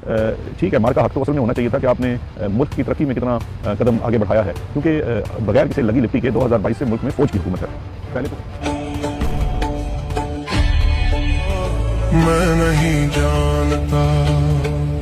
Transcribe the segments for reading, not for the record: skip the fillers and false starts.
ठीक है, मार्का हक तो असल में होना चाहिए था कि आपने मुल्क की तरक्की में कितना कदम आगे बढ़ाया है, क्योंकि बगैर किसी लगी लिपटी के 2022 से मुल्क में फौज की हुकूमत है। पहले तो मैं नहीं जानता।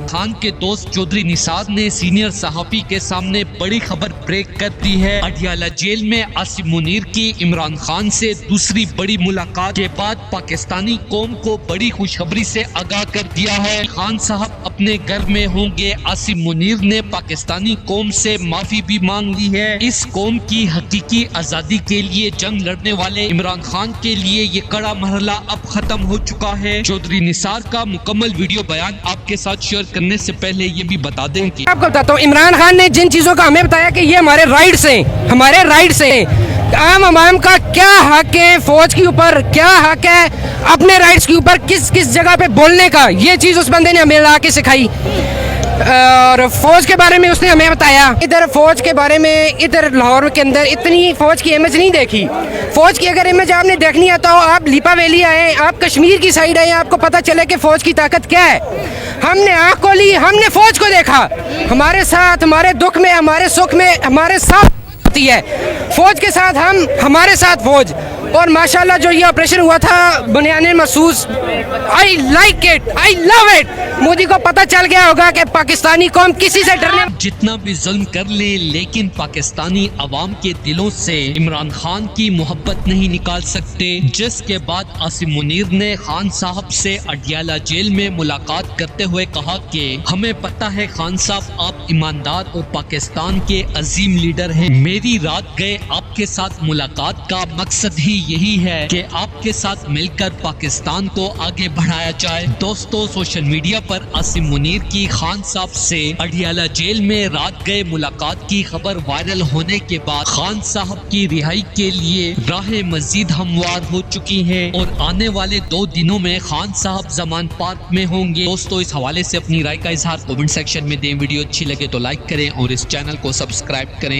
खान के दोस्त चौधरी निसार ने सीनियर सहाफी के सामने बड़ी खबर ब्रेक कर दी है। अडियाला जेल में आसिम मुनीर की इमरान खान से दूसरी बड़ी मुलाकात के बाद पाकिस्तानी कौम को बड़ी खुशखबरी से आगाह कर दिया है। खान साहब अपने घर में होंगे। आसिम मुनीर ने पाकिस्तानी कौम से माफी भी मांग ली है। इस कौम की हकीकी आजादी के लिए जंग लड़ने वाले इमरान खान के लिए ये कड़ा मरहला अब खत्म हो चुका है। चौधरी निसार का मुकम्मल वीडियो बयान आपके साथ शेयर करने से पहले ये भी बता दें कि आपको बताता हूँ, इमरान खान ने जिन चीजों का हमें बताया कि ये हमारे राइट्स हैं, हमारे राइट्स हैं, आम आवाम का क्या हक है, फौज के ऊपर क्या हक है, अपने राइट्स के ऊपर किस किस जगह पे बोलने का, ये चीज उस बंदे ने हमें ला के सिखाई। और फौज के बारे में उसने हमें बताया। इधर फौज के बारे में इधर लाहौर के अंदर इतनी फौज की इमेज नहीं देखी। फौज की अगर इमेज आपने देखनी है तो आप लिपा वैली आए, आप कश्मीर की साइड आए, आपको पता चले कि फौज की ताकत क्या है। हमने आँख खोली, हमने फौज को देखा, हमारे साथ, हमारे दुख में, हमारे सुख में हमारे साथ होती है फौज के साथ हम, हमारे साथ फौज। और माशाल्लाह जो ये ऑपरेशन हुआ था बुनियाने महसूस, I like it, I love it. Modi को पता चल गया होगा कि पाकिस्तानी कौम किसी से डरने, जितना भी जुल्म कर ले लेकिन पाकिस्तानी अवाम के दिलों से इमरान खान की मोहब्बत नहीं निकाल सकते। जिसके बाद आसिम मुनीर ने खान साहब से अडियाला जेल में मुलाकात करते हुए कहा कि हमें पता है खान साहब, आप ईमानदार और पाकिस्तान के अजीम लीडर हैं। मेरी रात गए आपके साथ मुलाकात का मकसद ही यही है कि आपके साथ मिलकर पाकिस्तान को आगे बढ़ाया जाए। दोस्तों, सोशल मीडिया पर आसिम मुनीर की खान साहब से अडियाला जेल में रात गए मुलाकात की खबर वायरल होने के बाद खान साहब की रिहाई के लिए राहें मजीद हमवार हो चुकी हैं और आने वाले 2 दिनों में खान साहब जमान पार्क में होंगे। दोस्तों, इस हवाले से अपनी राय का इजहार कमेंट सेक्शन में दें। वीडियो अच्छी लगे तो लाइक करें और इस चैनल को सब्सक्राइब करें।